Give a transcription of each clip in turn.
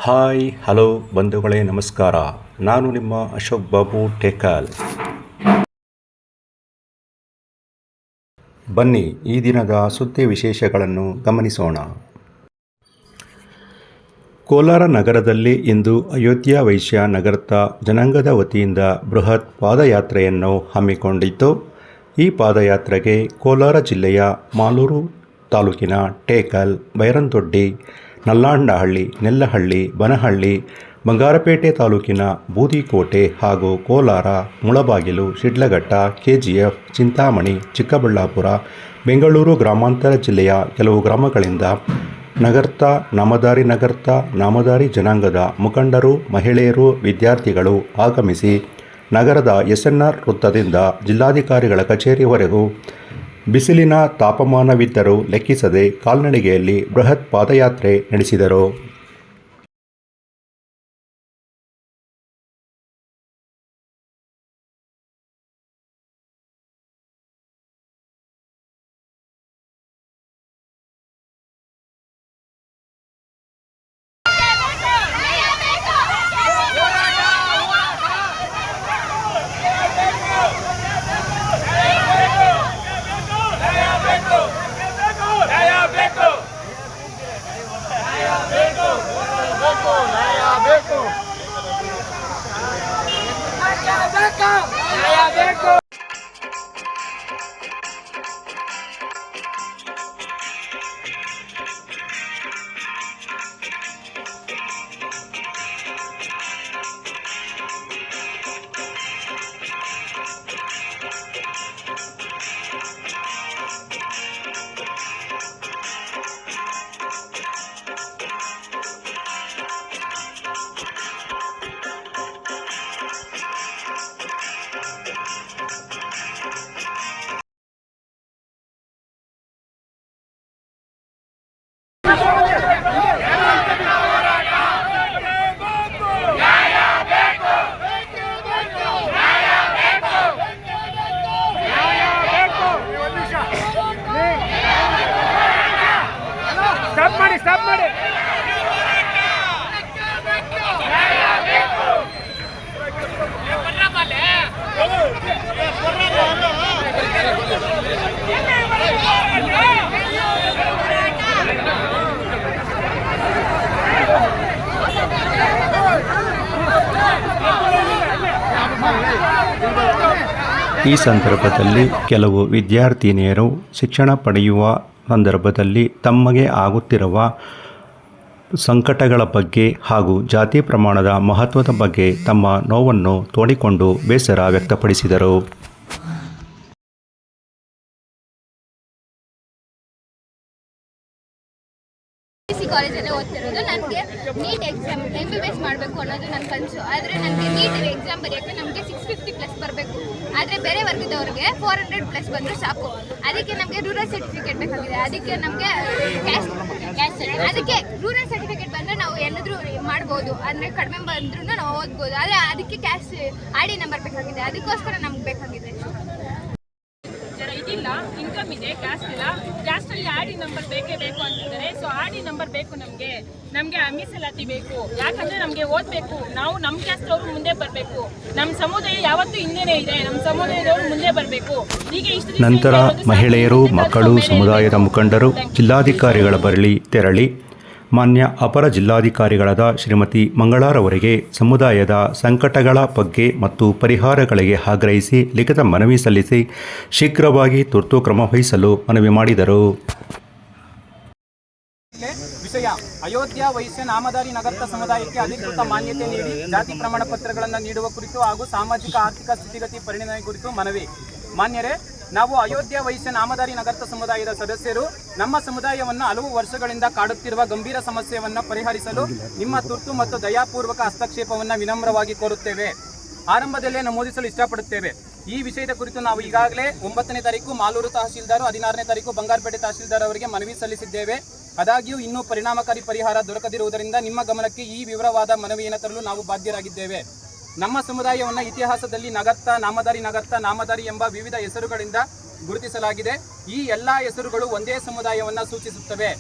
Hi hello ಬಂಧುಗಳೇ, ನಮಸ್ಕಾರ. ನಾನು ನಿಮ್ಮ ಅಶೋಕ್ ಬಾಬು ಟೇಕಲ್. ಬನ್ನಿ ಈ ದಿನದ ಸುದ್ದಿ ವಿಶೇಷಗಳನ್ನು ಗಮನಿಸೋಣ. ಕೋಲಾರ ನಗರದಲ್ಲಿ ಇಂದು ಅಯೋಧ್ಯ ವೈಶ್ಯ ನಗರದ ಜನಾಂಗದ ವತಿಯಿಂದ ಬೃಹತ್ ಪಾದಯಾತ್ರೆಯನ್ನು ಹಮ್ಮಿಕೊಂಡಿದ್ದು, ಈ ಪಾದಯಾತ್ರೆಗೆ ಕೋಲಾರ ಜಿಲ್ಲೆಯ ಮಾಲೂರು ತಾಲೂಕಿನ ಟೇಕಲ್, ಬೈರಂದೊಡ್ಡಿ, ನಲ್ಲಾಂಡಹಳ್ಳಿ, ನೆಲ್ಲಹಳ್ಳಿ, ಬನಹಳ್ಳಿ, ಬಂಗಾರಪೇಟೆ ತಾಲೂಕಿನ ಬೂದಿಕೋಟೆ ಹಾಗೂ ಕೋಲಾರ, ಮುಳಬಾಗಿಲು, ಶಿಡ್ಲಘಟ್ಟ, ಕೆಜಿಎಫ್, ಚಿಂತಾಮಣಿ, ಚಿಕ್ಕಬಳ್ಳಾಪುರ, ಬೆಂಗಳೂರು ಗ್ರಾಮಾಂತರ ಜಿಲ್ಲೆಯ ಕೆಲವು ಗ್ರಾಮಗಳಿಂದ ನಗರದ ನಾಮಧಾರಿ ಜನಾಂಗದ ಮುಖಂಡರು, ಮಹಿಳೆಯರು, ವಿದ್ಯಾರ್ಥಿಗಳು ಆಗಮಿಸಿ ನಗರದ ಎಸ್ಎನ್ಆರ್ ವೃತ್ತದಿಂದ ಜಿಲ್ಲಾಧಿಕಾರಿಗಳ ಕಚೇರಿವರೆಗೂ ಬಿಸಿಲಿನ ತಾಪಮಾನವಿದ್ದರೂ ಲೆಕ್ಕಿಸದೆ ಕಾಲ್ನಡಿಗೆಯಲ್ಲಿ ಬೃಹತ್ ಪಾದಯಾತ್ರೆ ನಡೆಸಿದರು. ಸ್ಟಾಪ್ ಮಾಡಿ. ಈ ಸಂದರ್ಭದಲ್ಲಿ ಕೆಲವು ವಿದ್ಯಾರ್ಥಿನಿಯರು ಶಿಕ್ಷಣ ಪಡೆಯುವ ಸಂದರ್ಭದಲ್ಲಿ ತಮಗೆ ಆಗುತ್ತಿರುವ ಸಂಕಟಗಳ ಬಗ್ಗೆ ಹಾಗೂ ಜಾತಿ ಪ್ರಮಾಣದ ಮಹತ್ವದ ಬಗ್ಗೆ ತಮ್ಮ ನೋವನ್ನು ತೋಡಿಕೊಂಡು ಬೇಸರ ವ್ಯಕ್ತಪಡಿಸಿದರು. ಕಾಲೇಜಲ್ಲೇ ಓದ್ತಿರೋದು. ನನಗೆ ನೀಟ್ ಎಕ್ಸಾಮ್ MBBS ಮಾಡಬೇಕು ಅನ್ನೋದು ನನ್ನ ಕನಸು. ಆದರೆ ನನಗೆ ನೀಟ್ ಎಕ್ಸಾಮ್ ಬರೆಯೋಕ್ಕೆ ನಮಗೆ 650+ ಬರಬೇಕು. ಆದರೆ ಬೇರೆ ವರ್ಗದವ್ರಿಗೆ 400+ ಬಂದರೂ ಸಾಕು. ಅದಕ್ಕೆ ನಮಗೆ ರೂರಲ್ ಸರ್ಟಿಫಿಕೇಟ್ ಬೇಕಾಗಿದೆ. ಅದಕ್ಕೆ ನಮಗೆ ಅದಕ್ಕೆ ರೂರಲ್ ಸರ್ಟಿಫಿಕೇಟ್ ಬಂದರೆ ನಾವು ಎಲ್ಲಾದರೂ ಮಾಡ್ಬೋದು. ಅಂದರೆ ಕಡಿಮೆ ಬಂದ್ರೂ ನಾವು ಓದ್ಬೋದು. ಆದರೆ ಅದಕ್ಕೆ ಕ್ಯಾಸ್ಟ್ ID ನಂಬರ್ ಬೇಕಾಗಿದೆ. ಅದಕ್ಕೋಸ್ಕರ ನಮ್ಗೆ ಬೇಕಾಗಿದೆ. ಇದಿಲ್ಲ, ಇನ್ಕಮ್ ಇದೆ, ಕ್ಯಾಸ್ಟ್ ಇಲ್ಲ. ಕ್ಯಾಸ್ಟಲ್ಲಿ ID ನಂಬರ್ ಬೇಕೇ ಬೇಕು ಅಂತಿದ್ದಾರೆ. ಸೊ ID ನಂಬರ್ ಬೇಕು ನಮಗೆ ಮೀಸಲಾತಿ ಬೇಕು. ಯಾಕಂದ್ರೆ ನಮಗೆ ಓದಬೇಕು. ನಾವು ನಮ್ಮ ಕ್ಯಾಸ್ಟ್ ಅವರು ಮುಂದೆ ಬರಬೇಕು. ನಮ್ಮ ಸಮುದಾಯ ಯಾವತ್ತೂ ಹಿಂದೆನೇ ಇದೆ. ನಮ್ಮ ಸಮುದಾಯದವರು ಮುಂದೆ ಬರಬೇಕು. ನಂತರ ಮಹಿಳೆಯರು, ಮಕ್ಕಳು, ಸಮುದಾಯದ ಮುಖಂಡರು ಜಿಲ್ಲಾಧಿಕಾರಿಗಳ ಬಳಿ ತೆರಳಿ ಮಾನ್ಯ ಅಪರ ಜಿಲ್ಲಾಧಿಕಾರಿಗಳಾದ ಶ್ರೀಮತಿ ಮಂಗಳಾರವರಿಗೆ ಸಮುದಾಯದ ಸಂಕಟಗಳ ಬಗ್ಗೆ ಮತ್ತು ಪರಿಹಾರಗಳಿಗೆ ಆಗ್ರಹಿಸಿ ಲಿಖಿತ ಮನವಿ ಸಲ್ಲಿಸಿ ಶೀಘ್ರವಾಗಿ ತುರ್ತು ಕ್ರಮ ವಹಿಸಲು ಮನವಿ ಮಾಡಿದರು. ವಿಷಯ: ಅಯೋಧ್ಯ ವೈಶ್ಯ ನಾಮಧಾರಿ ನಗರದ ಸಮುದಾಯಕ್ಕೆ ಅಧಿಕೃತ ಮಾನ್ಯತೆ ನೀಡಿ ಜಾತಿ ಪ್ರಮಾಣ ಪತ್ರಗಳನ್ನು ನೀಡುವ ಕುರಿತು ಹಾಗೂ ಸಾಮಾಜಿಕ ಆರ್ಥಿಕ ಸ್ಥಿತಿಗತಿ ಪರಿಣಾಮ ಕುರಿತು ಮನವಿ. ಮಾನ್ಯರೇ, ನಾವು ಅಯೋಧ್ಯ ವೈಶ್ಯ ನಾಮಧಾರಿ ನಗರ ಸಮುದಾಯದ ಸದಸ್ಯರು ನಮ್ಮ ಸಮುದಾಯವನ್ನು ಹಲವು ವರ್ಷಗಳಿಂದ ಕಾಡುತ್ತಿರುವ ಗಂಭೀರ ಸಮಸ್ಯೆಯನ್ನು ಪರಿಹರಿಸಲು ನಿಮ್ಮ ತುರ್ತು ಮತ್ತು ದಯಾಪೂರ್ವಕ ಹಸ್ತಕ್ಷೇಪವನ್ನು ವಿನಮ್ರವಾಗಿ ಕೋರುತ್ತೇವೆ. ಆರಂಭದಲ್ಲೇ ನಮೂದಿಸಲು ಇಷ್ಟಪಡುತ್ತೇವೆ. ಈ ವಿಷಯದ ಕುರಿತು ನಾವು ಈಗಾಗಲೇ 9ನೇ ತಾರೀಕು ಮಾಲೂರು ತಹಶೀಲ್ದಾರ್, 16ನೇ ತಾರೀಕು ಬಂಗಾರಪೇಟೆ ತಹಶೀಲ್ದಾರ್ ಅವರಿಗೆ ಮನವಿ ಸಲ್ಲಿಸಿದ್ದೇವೆ. ಆದಾಗ್ಯೂ ಇನ್ನೂ ಪರಿಣಾಮಕಾರಿ ಪರಿಹಾರ ದೊರಕದಿರುವುದರಿಂದ ನಿಮ್ಮ ಗಮನಕ್ಕೆ ಈ ವಿವರವಾದ ಮನವಿಯನ್ನು ತರಲು ನಾವು ಬಾಧ್ಯರಾಗಿದ್ದೇವೆ. ನಮ್ಮ ಸಮುದಾಯವನ್ನು ಇತಿಹಾಸದಲ್ಲಿ ನಗರ್ತ, ನಾಮಧಾರಿ ಎಂಬ ವಿವಿಧ ಹೆಸರುಗಳಿಂದ ಗುರುತಿಸಲಾಗಿದೆ. ಈ ಎಲ್ಲ ಹೆಸರುಗಳು ಒಂದೇ ಸಮುದಾಯವನ್ನು ಸೂಚಿಸುತ್ತವೆ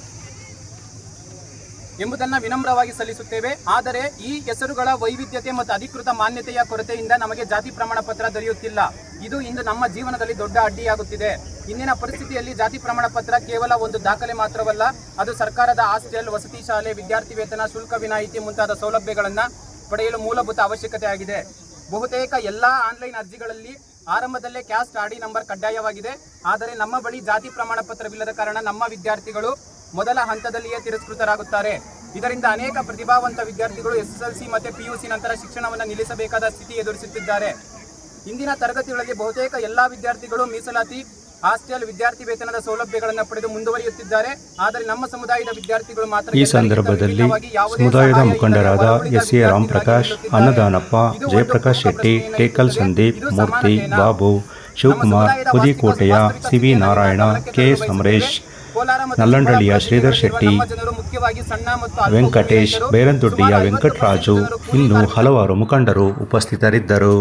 ಎಂಬುದನ್ನು ವಿನಮ್ರವಾಗಿ ಸಲ್ಲಿಸುತ್ತೇವೆ. ಆದರೆ ಈ ಹೆಸರುಗಳ ವೈವಿಧ್ಯತೆ ಮತ್ತು ಅಧಿಕೃತ ಮಾನ್ಯತೆಯ ಕೊರತೆಯಿಂದ ನಮಗೆ ಜಾತಿ ಪ್ರಮಾಣ ಪತ್ರ ದೊರೆಯುತ್ತಿಲ್ಲ. ಇದು ಇಂದು ನಮ್ಮ ಜೀವನದಲ್ಲಿ ದೊಡ್ಡ ಅಡ್ಡಿಯಾಗುತ್ತಿದೆ. ಇಂದಿನ ಪರಿಸ್ಥಿತಿಯಲ್ಲಿ ಜಾತಿ ಪ್ರಮಾಣ ಪತ್ರ ಕೇವಲ ಒಂದು ದಾಖಲೆ ಮಾತ್ರವಲ್ಲ, ಅದು ಸರ್ಕಾರದ ಹಾಸ್ಟೆಲ್, ವಸತಿ ಶಾಲೆ, ವಿದ್ಯಾರ್ಥಿ ವೇತನ, ಶುಲ್ಕ ವಿನಾಯಿತಿ ಮುಂತಾದ ಸೌಲಭ್ಯಗಳನ್ನು ಪಡೆಯಲು ಮೂಲಭೂತ ಅವಶ್ಯಕತೆ ಆಗಿದೆ. ಬಹುತೇಕ ಎಲ್ಲ ಆನ್ಲೈನ್ ಅರ್ಜಿಗಳಲ್ಲಿ ಆರಂಭದಲ್ಲೇ ಕ್ಯಾಸ್ಟ್ ಆಡಿ ನಂಬರ್ ಕಡ್ಡಾಯವಾಗಿದೆ. ಆದರೆ ನಮ್ಮ ಬಳಿ ಜಾತಿ ಪ್ರಮಾಣ ಪತ್ರವಿಲ್ಲದ ಕಾರಣ ನಮ್ಮ ವಿದ್ಯಾರ್ಥಿಗಳು ಮೊದಲ ಹಂತದಲ್ಲಿಯೇ ತಿರಸ್ಕೃತರಾಗುತ್ತಾರೆ. ಇದರಿಂದ ಅನೇಕ ಪ್ರತಿಭಾವಂತ ವಿದ್ಯಾರ್ಥಿಗಳು SSLC ಮತ್ತು PUC ನಂತರ ಶಿಕ್ಷಣವನ್ನು ನಿಲ್ಲಿಸಬೇಕಾದ ಸ್ಥಿತಿ ಎದುರಿಸುತ್ತಿದ್ದಾರೆ. ಇಂದಿನ ತರಗತಿಗಳಲ್ಲಿ ಬಹುತೇಕ ಎಲ್ಲ ವಿದ್ಯಾರ್ಥಿಗಳು ಮೀಸಲಾತಿ, ಹಾಸ್ಟೆಲ್, ವಿದ್ಯಾರ್ಥಿ ವೇತನದ ಸೌಲಭ್ಯಗಳನ್ನು ಪಡೆದು ಮುಂದುವರಿಯುತ್ತಿದ್ದಾರೆ. ಆದರೆ ನಮ್ಮ ಸಮುದಾಯದ ವಿದ್ಯಾರ್ಥಿಗಳು ಮಾತ್ರ ಈ ಸಂದರ್ಭದಲ್ಲಿ ಸಮುದಾಯದ ಮುಖಂಡರಾದ SA ರಾಮಪ್ರಕಾಶ್, ಅನ್ನದಾನಪ್ಪ, ಜಯಪ್ರಕಾಶ್ ಶೆಟ್ಟಿ, ಟೇಕಲ್ ಸಂದೀಪ್, ಮೂರ್ತಿ, ಬಾಬು, ಶಿವಕುಮಾರ್, ಪುದಿಕೋಟೆಯ CV ನಾರಾಯಣ, KS ಅಮರೇಶ್, ನಲ್ಲಂಡಳ್ಳಿಯ ಶ್ರೀಧರ್ ಶೆಟ್ಟಿ, ವೆಂಕಟೇಶ್, ಬೇರಂದೊಡ್ಡಿಯ ವೆಂಕಟರಾಜು, ಇನ್ನೂ ಹಲವಾರು ಮುಖಂಡರು ಉಪಸ್ಥಿತರಿದ್ದರು.